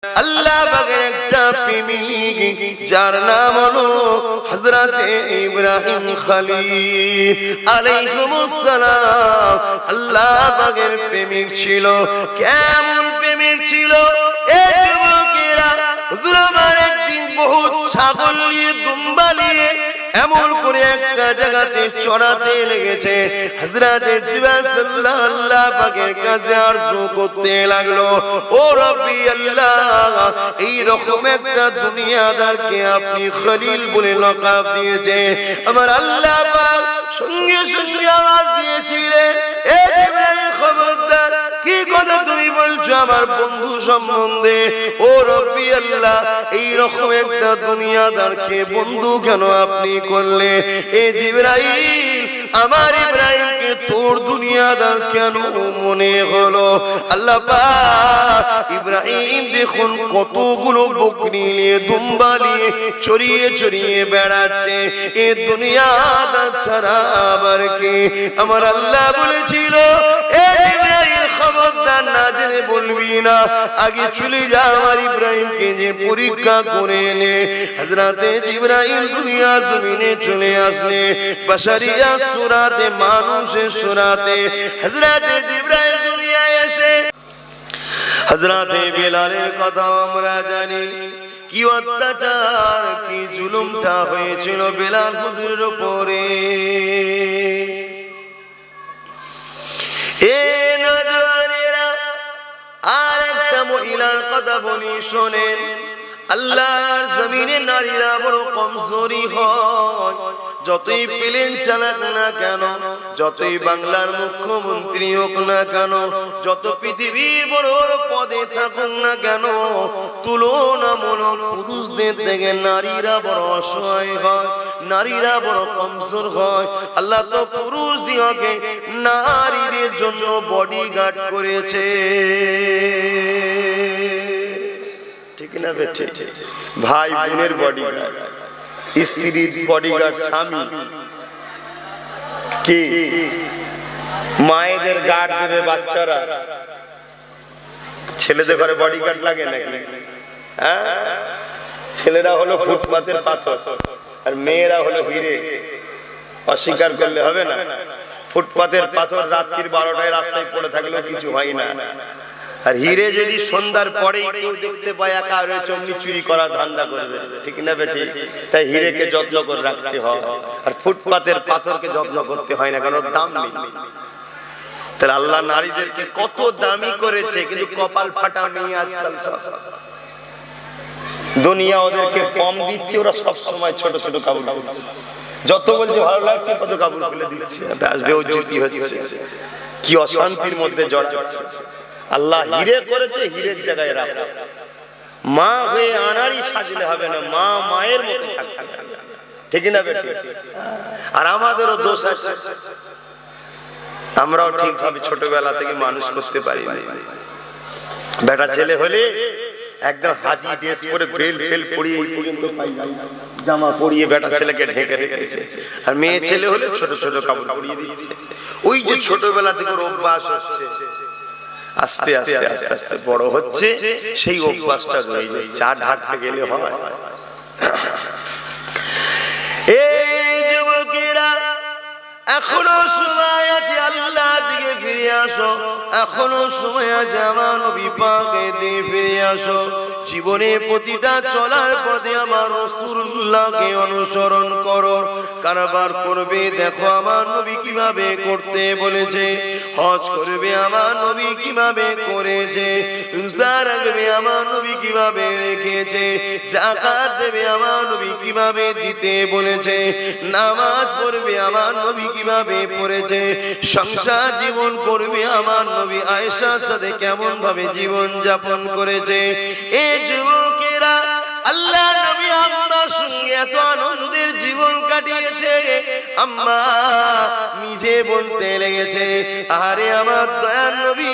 আল্লাহ পাকের একটা প্রেমিক যার নাম হলো হযরতে ইব্রাহিম খলিল আলাইহিস সালাম। আল্লাহ পাকের প্রেমিক ছিল। কেমন প্রেমিক ছিল? এই যুবকেরা, হুজুর আমার একদিন বহুত ছাগল নিয়ে দুম্বা নিয়ে এমন করে একটা জায়গাতে চড়াতে লেগেছে। হযরতে জিবরাইল সাল্লাল্লাহু পাকের কাছে আরজু করতে লাগলো, ও রব্বি আল্লাহ, এই রকম একটা দুনিয়াদারকে আপনি খলিল বলে লকাব দিয়েছে। আমার আল্লাহ পাক সঙ্গে সঙ্গে আওয়াজ দিয়েছিলেন, এ জিবরাইল খবরদার, কি কথা তুমি বলছো আমার বন্ধু সম্বন্ধে? ও রব্বি আল্লাহ, এই রকম একটা দুনিয়াদারকে বন্ধু কেন আপনি করলে? এ জিবরাইল, আমার ইব্রাহিমকে তোর দুনিয়াদার কেন মনে হলো? আল্লাহ পাক ইব্রাহিম দেখুন কতগুলো বকরি নিয়ে দুম্বা নিয়ে চড়িয়ে চড়িয়ে বেড়াচ্ছে, এ দুনিয়াদার ছাড়া আবার কে? আমার আল্লাহ বলেছিল, এ ইব্রাহিম খবরদার, না জেনে বলবি না, আগে চলে যা আমার ইব্রাহিমকে যে পরীক্ষা করে নে। হযরতে জিবরাইল দুনিয়া জমিনে চলে আসলে বাশারিয়া সূরাতে, মানুষের সূরাতে হযরতে জিবরাইল দুনিয়ায় এসে হযরতে বেলালের কথা আমরা জানি, কি অত্যাচার কি জুলুমটা হয়েছিল বেলাল হুজুরের উপরে। এ নজওয়ানেরা, আর একটা মহিলার কথা বলি শোনেন। আল্লাহর জমিনে নারীরা বড় কমজোরি হয়। যতই প্লেন চালাক না কেন, যতই বাংলার মুখ্যমন্ত্রী হোক না কেন, যত পৃথিবীর বড় বড় পদে থাকুক না কেন, তুলনামূলক পুরুষদের থেকে নারীরা বড় অসহায় হয়, নারীরা বড় কমজোর হয়। আল্লাহ তো পুরুষ দিগকে নারীদের জন্য বডিগার্ড করেছে, ঠিক না বেঠে? ভাই বোনের বডিগার্ড, স্ত্রীর বডিগার্ড স্বামী, কি মায়েদের গার্ড দেবে বাচ্চারা। ছেলেদের ঘরে বডিগার্ড লাগে নাকি? হ্যাঁ, ছেলেরা হলো ফুটপাতের পাথর আর মেয়েরা হলো হিরে। অস্বীকার করলে হবে না। ফুটপাতের পাথর রাত্রির 12টায় রাস্তায় পড়ে থাকলেও কিছু হয় না, আর হিরে যদি সন্ধ্যার পরেই কেউ দেখতে পায় একা রয়েছে, অমনি চুরি করার ধান্দা করবে, ঠিক না বেটি? তাই হিরেকে যত্ন করে রাখতে হয়, আর ফুটপাতের পাথরকে যত্ন করতে হয় না, কারণ দাম নেই। তাহলে আল্লাহ নারীদেরকে কত দামি করেছে, কিন্তু কপাল ফাটা মেয়ে আজকাল সব। দুনিয়া ওদেরকে কম দিচ্ছে, ওরা সব সময় ছোট ছোট কাপড় পরছে, যত বলছে ভালো লাগছে তত কাপড় খুলে দিচ্ছে, বেইজ্জতি হচ্ছে, কি অশান্তির মধ্যে জড়াচ্ছে। আল্লাহ হিরে করেছে, হিরের জায়গায় রাখো। মা হয়ে আনারই সাজলে হবে না, মা মায়ের মতো থাকতে হবে, ঠিক না বেটি? আর আমাদেরও দোষ আছে, আমরাও ঠিকভাবে ছোটবেলা থেকে মানুষ করতে পারি না। বেটা ছেলে হলে একদম হাজি ড্রেস পরে বেল্ট ফেল পরিয়ে জামা পরিয়ে বেটা ছেলেকে ঢেকে রেখেছে, আর মেয়ে ছেলে হলে ছোট ছোট কাপড় পরিয়ে দিচ্ছে। ওই যে ছোটবেলা থেকে অভ্যাস হচ্ছে, আস্তে আস্তে আস্তে আস্তে বড় হচ্ছে, সেই অভ্যাসটা রয়ে যায়। চা ঢাকতে গেলে হয়। এই যুবকেরা, এখনো সময় আছে, আল্লাহ দিকে ফিরে আসো, এখনো সময় আছে, আমার নবী পাকের দিকে ফিরে আসো। জীবনে প্রতিটা চলার পথে আমার রাসূলুল্লাহকে অনুসরণ করো। কারবার করবে, দেখো আমার নবী কিভাবে করতে বলেছে। হজ করবে, আমার নবী কিভাবে করেছে। রোজা রাখবে, আমার নবী কিভাবে রেখেছে। যাকাত দেবে, আমার নবী কিভাবে দিতে বলেছে। নামাজ পড়বে, আমার নবী কিভাবে পড়েছে। সংসার জীবন করবে, আমার নবী আয়েশার সাথে কেমন ভাবে জীবন যাপন করেছে। এই যুবকেরা, আল্লাহ নবী আম্মার সঙ্গে এত আনন্দের জীবন কাটিয়েছে, আম্মা নিজে বলতে লেগেছে, আরে আমার দয়ার নবী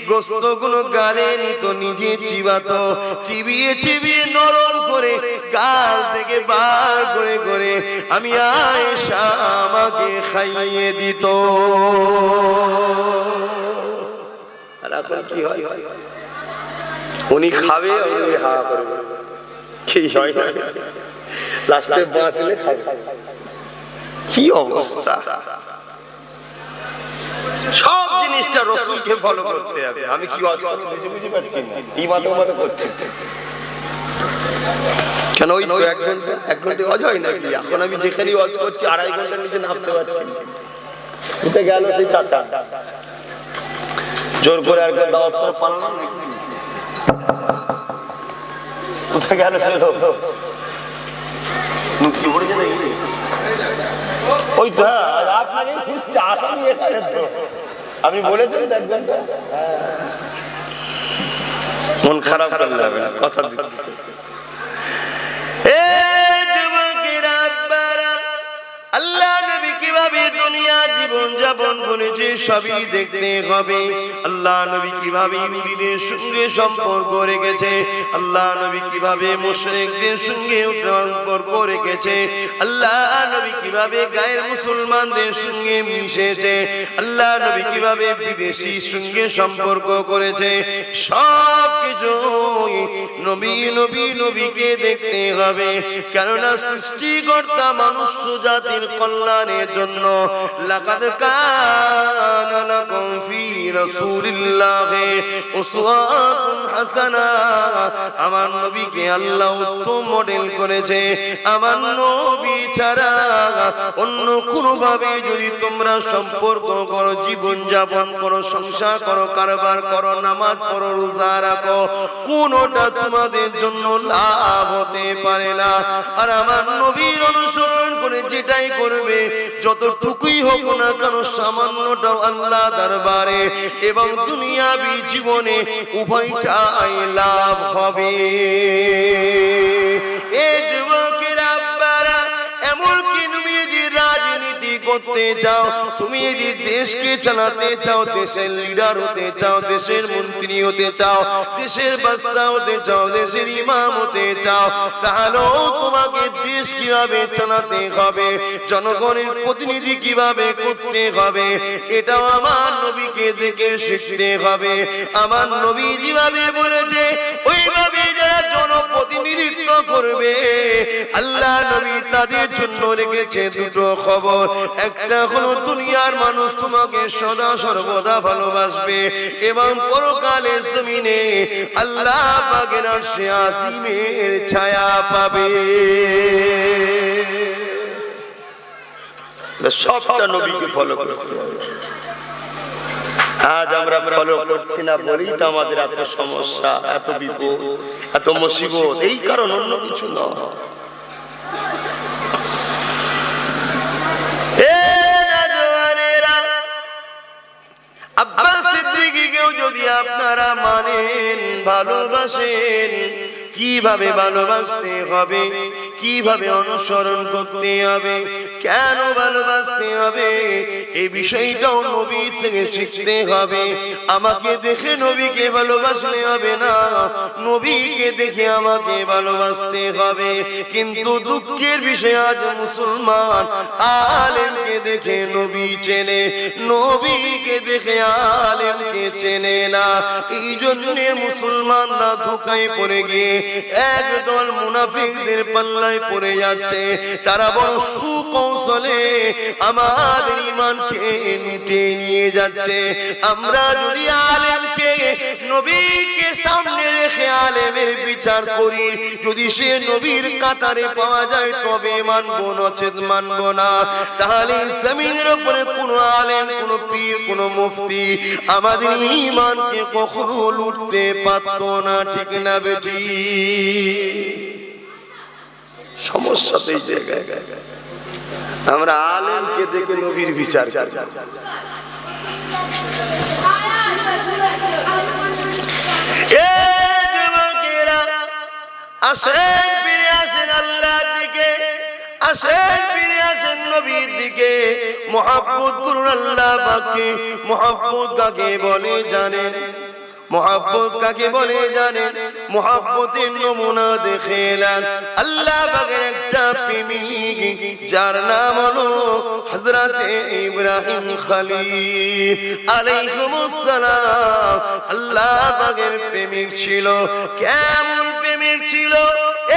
গোস্ত গুলো গালে নিত, নিজে চিবাতো, চিবিয়ে চিবিয়ে নরম করে গাল থেকে বার করে করে আমি আয়েশা আমাকে খাইয়ে দিত। আর এখন কি হয়, উনি খাবে উনি হা করবে, কি হয় না লাস্টে বাঁচলে খাবে। কি অবস্থা! সব জিনিসটা রাসূলকে ফলো করতে হবে। আমি কি বুঝে পাচ্ছি না, এই মাথা করছি কেন? ওই তো এক ঘন্টা ওয়াজ হয় নাকি? এখন আমি যেখানে ওয়াজ করছি 2.5 ঘন্টার নিচে নামতে পারছি না। কোথায় গেল সেই চাচা? জোর করে আর দাওয়াত করে পারলাম না। কোথায় গেল সে লোক? মুক্তি পড়েছে নাকি? ওই তো আপনাকে খুঁজছে, আসামি এখানে তো। আমি বলেছি মন খারাপ করলে হবে না, কথা দিতে। আল্লাহ নবী কিভাবে দুনিয়া জীবন যাপন করেছে সবই দেখতে হবে। আল্লাহ নবী কিভাবে ইহুদিদের সঙ্গে সম্পর্ক রেখেছে, আল্লাহ নবী কিভাবে মুশরিকদের সঙ্গে সম্পর্ক রেখেছে, আল্লাহ নবী কিভাবে গায়ের মুসলমানদের সঙ্গে মিশেছে, আল্লাহ নবী কিভাবে বিদেশির সঙ্গে সম্পর্ক করেছে, সব কিছু নবীকে দেখতে হবে। কেননা সৃষ্টিকর্তা মানুষ জাতির কল্যাণের জন্য লাকাদ কানা লাকুম ফি রাসূলিল্লাহি উসওয়াতুন হাসানা, আমার নবীকে আল্লাহ উত্তম মডেল করেছে। আমার নবী ছাড়া অন্য কোনো ভাবে যদি তোমরা সম্পর্ক করো, জীবন যাপন করো, সংসার করো, কারবার করো, নামাজ পড়ো, রোজা রাখো, কোনোটা তোমাদের জন্য লাভ হতে পারে না। আর আমার নবীর অনুসরণ করে যেটাই করবে, যতটুকুই হোক না কেন, সামান্যটাও আল্লাহ দরবারে এবং দুনিয়াবি জীবনে উভয়টাই লাভ হবে। এই যুবকেরা আব্বারা, এমনকি তুমি যদি রাজনীতি করতে চাও, তুমি যদি দেশকে চালাতে চাও, দেশের লিডার হতে চাও, দেশের মন্ত্রী হতে চাও, দেশের বাদশা হতে চাও, দেশের ইমাম হতে চাও, তাহলেও তোমাকে দেশ কিভাবে চালাতে হবে, জনগণের প্রতিনিধি কিভাবে করতে হবে, এটাও আমার নবীকে দেখে শিখতে হবে। আমার নবী যেভাবে বলেছে ওইভাবে যারা জনপ্রতিনিধিত্ব করবে, আল্লাহ নবী তাদের জন্য রেখেছে দুটো খবর। একটা হলো দুনিয়ার মানুষ তোমাকে সদা সর্বদা ভালোবাসবে এবং পরকালে জমিনে আল্লাহ পাকের আরশে আজিমের ছায়া পাবে। সবটা নবীকে ফলো করতে হবে। আজ আমরা ফলো করছি না বলেই তো আমাদের এত সমস্যা, এত বিপদ, এত মুসিবত। এই কারণ, অন্য কিছু নয়। আব্বাস সিদ্দিকীকেও যদি আপনারা মানেন, ভালোবাসেন, কিভাবে ভালোবাসতে হবে, কিভাবে অনুসরণ করতে হবে, কেন ভালোবাসতে হবে, এই বিষয়টাও নবী থেকে শিখতে হবে। আমাকে দেখে নবীকে ভালোবাসলে হবে না, নবীকে দেখে আমাকে ভালোবাসতে হবে। কিন্তু দুঃখের বিষয় আজ মুসলমান আলেমকে দেখে নবী চেনে, নবীকে দেখে আলেমকে চেনে না। এই জন্য মুসলমানরা ধোঁকায় পড়ে গিয়ে একদল মুনাফিকদের পাল্লায় পড়ে যাচ্ছে। তারা বড় সুকৌশলে আমাদের ঈমানকে লুটে নিয়ে যাচ্ছে। আমরা যদি আলেমকে, নবীকে সামনে রেখে আলেমের বিচার করি, যদি সে নবীর কাতারে পাওয়া যায় তবে মানব, নচেত মানব না। তাহলে জমিনের উপরে কোন আলেম, কোন পীর, কোন মুফতি আমাদের ঈমানকে কখনো লুটতে পারত না। ঠিক না বেটি? সমস্যা তো এই জায়গায়। আমরা আলেমকে দেখে নবীর বিচার করি। আসেন, ফিরে আসেন আল্লাহর দিকে, আসেন, ফিরে আসেন নবীর দিকে। মুহাব্বত করুন আল্লাহ পাককে। মুহাব্বত কাকে বলে জানেন? মোহাব্বত কাকে বলে জানেন? মোহাব্বতের নমুনা দেখে এলেন আল্লাহ পাকের একটা প্রেমিক, যার নাম হলো হযরতে ইব্রাহিম খলিল আলাইহিস সালাম। আল্লাহ পাকের প্রেমিক ছিল। কেমন প্রেমিক ছিল?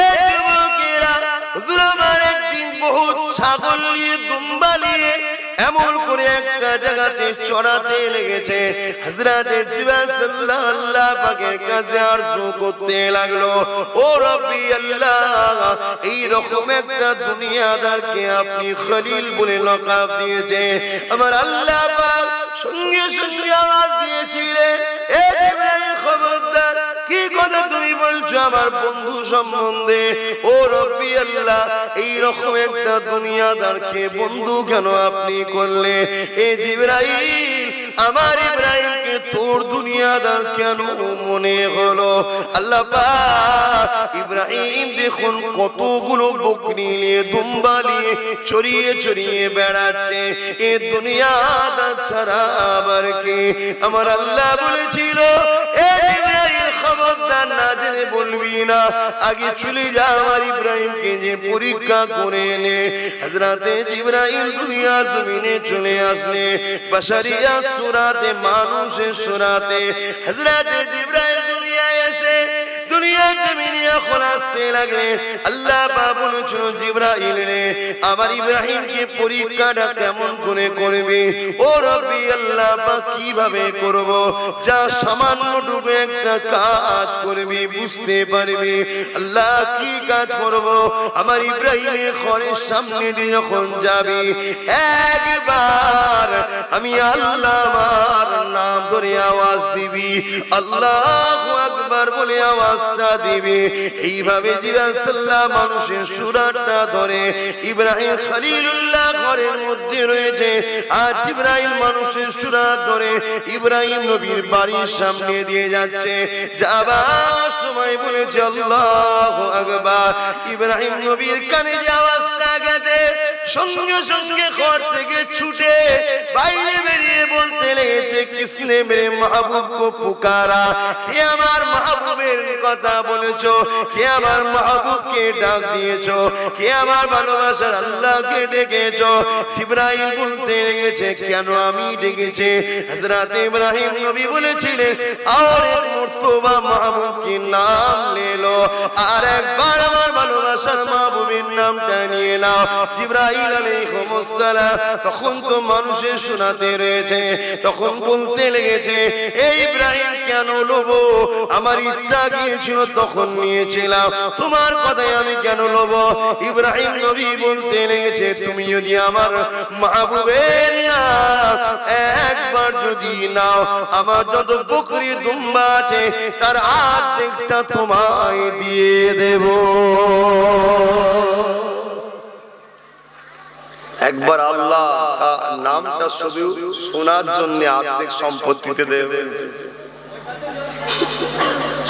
এই যুবকেরা, হুজুর আমার একদিন বহুত ছাগল নিয়ে, দুম্বা নিয়ে এমন করে একটা জায়গাতে চড়াতে লেগেছে। হযরতে জিবরাইল সাল্লাল্লাহু পাকের কাছে আরজু করতে লাগলো, ও রব্বি আল্লাহ, এই রকম একটা দুনিয়াদারকে আপনি খলিল বলে লকাব দিয়েছে। আমার আল্লাহ পাক সঙ্গে সঙ্গে আওয়াজ দিয়েছিলেন, এ জিবরাইল খবরদার, কি কথা তুমি বলছো আমার বন্ধু সম্বন্ধে? ও রব্বি আল্লাহ, এই রকম একটা দুনিয়াদারকে বন্ধু কেন আপনি করলে? এ জিবরাইল, আমার ইব্রাহিমকে তোর দুনিয়াদার কেন মনে হলো? আল্লাহ পাক ইব্রাহিম দেখুন কতগুলো বকরি নিয়ে, দুম্বা নিয়ে চড়িয়ে চড়িয়ে বেড়াচ্ছে। এ দুনিয়াদার ছাড়া আবার কে? আমার আল্লাহ বলেছিল, এ ইব্রাহিম খবরদার, না জেনে বলবি না, আগে চলে যা আমার ইব্রাহিমকে যে পরীক্ষা করে নে। হযরতে জিবরাইল দুনিয়া জমিনে চলে আসলে বাশারিয়া সূরাতে, মানুষের সূরাতে হযরতে জিবরাইল দুনিয়ায় এসে দুনিয়া জমিনে এখন আসতে লাগলেন। আল্লাহ পাক বলেছিল, জিবরাইল রে, আমার ইব্রাহিমকে পরীক্ষাটা কেমন করে করবে? ও রব্বি আল্লাহ পাক, কিভাবে করব? যা সামান্যটুকু একটা কাজ করবি, বুঝতে পারবি। আল্লাহ, কি কাজ করব? আমার ইব্রাহিমের ঘরের সামনে দিয়ে যখন যাবি, একবার আমি আল্লাহ আমার নাম ধরে আওয়াজ দিবি, আল্লাহু আকবার বলে আওয়াজটা দিবি। এইভাবে জিবরাইল সাল্লাল্লাহু মানুষের সুরাটা ধরে, ইব্রাহিম খলিলুল্লাহ ঘরের মধ্যে রয়েছে, আর জিবরাইল মানুষের সুরাত ধরে ইব্রাহিম নবীর বাড়ির সামনে দিয়ে যাচ্ছে। যাবার সময় বলেছে আল্লাহু আকবার। ইব্রাহিম নবীর কানে যে আওয়াজটা গেছে, সঙ্গে সঙ্গে ঘর থেকে ছুটে বাইরে বেরিয়ে বলতে লেগেছে, কিসনে মেরে মাহবুব কো পুকারা? কে আমার মাহবুবের কথা বলেছো? কে আমার মাহবুবকে ডাক দিয়েছো? কে আমার ভালোবাসার আল্লাহকে ডেকেছো? জিবরাইল বলতে লেগেছে, কেন আমি ডেকেছি? হযরত ইব্রাহিম নবী বলেছিলেন, আর এক মর্তবা মাহবুবকে নাম নিলো, আর একবার আমার ভালোবাসার মাহবুবের নামটা নিয়ে নাও। জিবরাইল আলাইহিস সালাম তখন তো মানুষের শোনাতে রয়েছে, তখন বলতে লেগেছে, এই ইব্রাহিম কেন লোবো? আমার ইচ্ছা গিয়েছিল তখন নিয়েছিলাম, তোমার কথাই আমি কেন লোবো? ইব্রাহিম নবী বলতে লেগেছে, তুমি যদি আমার মাহবুবের নাম একবার যদি নাও, আমার যত বকরি দুম্বা আছে তার অর্ধেকটা তোমায় দিয়ে দেব। একবার আল্লাহ নামটা শুধু শোনার জন্য অর্ধেক সম্পত্তিতে দেবে।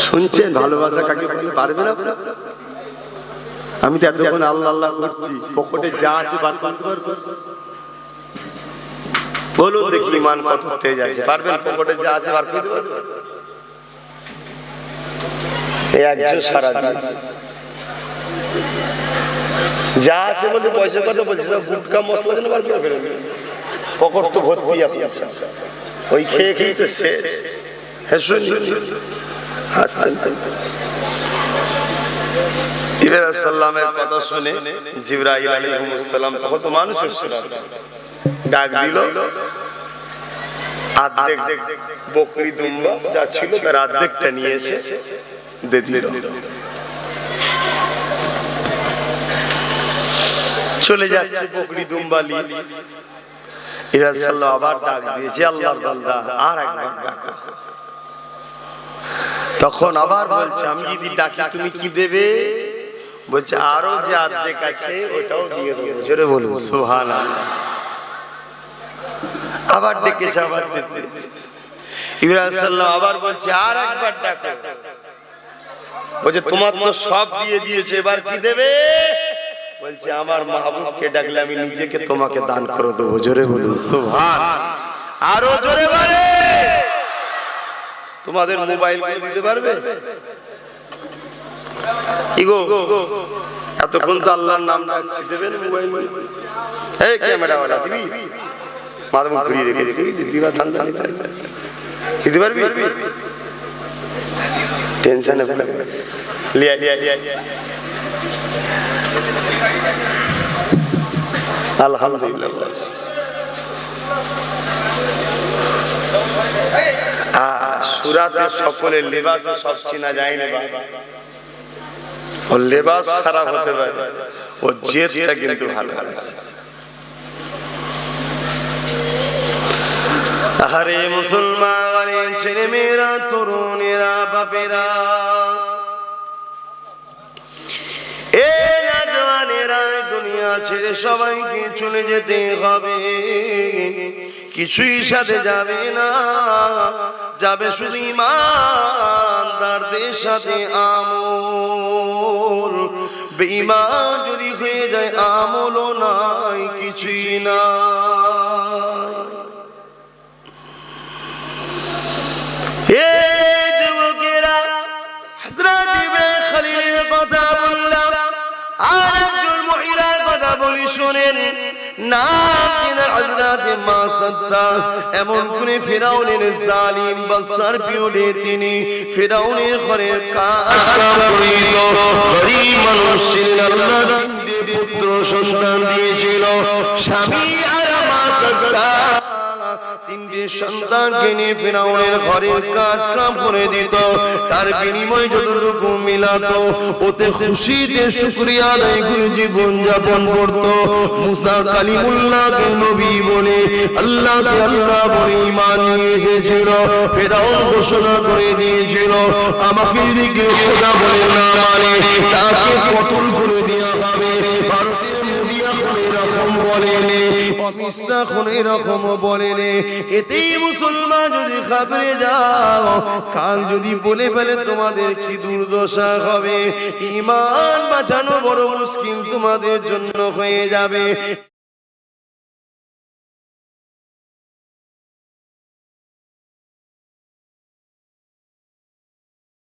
শুনছেন ভালোবাসা কাকে বলে? পারবে না? আমি তো এতক্ষণ আল্লাহ আল্লাহ করছি, পকেটে যা আছে বার করতে পারবো? বলুন দেখি, ইমান কত তেজ আছে? পারবেন? পকেটে যা আছে বার করতে পারবেন? এই একজন সারা দিয়েছে, যা আছে বলতে পয়সা কথা বলছে, গুটকা মশলা যেন বার করে ফেলবে, পকেট তো ভর্তি আপনার, ওই খেয়ে খেয়ে তো শেষ। হ্যাঁ শুনুন, ইব্রাহিম সাল্লামের কথা শুনে জিবরাইল আলাইহিস সালাম তখন তো মানুষের সুরাত ডাক দিল, অর্ধেক বকরি দুম্বা যা ছিল তার অর্ধেকটা নিয়ে এসে দিয়ে দিল। চলে যাচ্ছে বকরি দুম্বা নিয়ে। ইব্রাহিম সাল্লাল্লাহু আবার ডাক দিয়েছে, আল্লাহর বান্দা আর একবার ডাকা। তখন আবার বলছে, আমি যদি ডাকি তুমি কি দেবে? বলছে, আরো যে অর্ধেক আছে ওটাও দিয়ে দেবো। জোরে বলুন সুবহানাল্লাহ। আবার ডেকেছে, আবার দিতে। ইব্রাহিম সাল্লাল্লাহু আবার বলছে, আর একবার ডাকো। বলছে, তোমার তো সব দিয়ে দিয়েছে, এবার কি দেবে? বলছে, আমার মাহবুবকে ডাকলে আমি নিজেকে তোমাকে দান করে দেবো। জোরে বলুন সুবহান। আরো জোরে বলে। তোমাদের মোবাইল দিতে পারবে? কি গো, এতক্ষণ তো আল্লাহর নাম ডাকছি, দেবেন মোবাইল? এই ক্যামেরাওয়ালা দিবি? মাথা মুখ ঘুরিয়ে রেখেছি, দিবা ধান্দা নিতে দিতে পারবি? টেনশনে লিয়া লিয়া লিয়া আলহামদুলিল্লাহ। সুরাতে সকলের লেবাস সব চিনা যায় না বাবা, ওর লেবাস খারাপ হতে পারে, ওর জেদটা কিন্তু ভালো আছে। আরে মুসলমান ছেলে মেয়েরা, তরুণেরা, বাপেরা, এ জওয়ানেরা, দুনিয়া ছেড়ে সবাইকে চলে যেতে হবে, কিছুই সাথে যাবে না, যাবে শুধু ঈমানদারদের সাথে আমল। বেঈমান যদি হয়ে যায় আমলও নাই, কিছুই না। হে যুবকেরা, হযরত ইব্রাহিম খলিলের কথা বললাম, আর একজন মহিলার কথা বলি শোনেন। এমন করে ফিরাউনের জালিম বাদশার পিয়নে তিনি ফিরাউনের ঘরের কাজ করিত। গরীব মানুষ ছিলেন, আল্লাহ পুত্র সন্তান দিয়েছিল, স্বামী আর তিনটে সন্তানকে নিয়ে ফিরাউনের ঘরের কাজ কাম করে দিত। তার বিনিময় যতটুকু মিলাতো ওতে খুশিতে শুকরিয়া আদায় করে জীবন যাপন করত। মুসা কালিমুল্লাহকে নবী বলে, আল্লাহকে আল্লাহ বলে ঈমান নিয়ে এসেছিল। ফিরাউন ঘোষণা করে দিয়েছিল, আমাকে দিকে খোদা বলে না মানে তাকে কতল করে দেওয়া হবে। ভারতের মুদিয়া খুনে এরকম বলেনে, অমিশা খুনে এরকম বলেনে। এতেই মুসলমান যদি খাবরে যাও, কাল যদি বলে ফেলে তোমাদের কি দুর্দশা হবে। ঈমান বাঁচানো বড় মুশকিল তোমাদের জন্য হয়ে যাবে।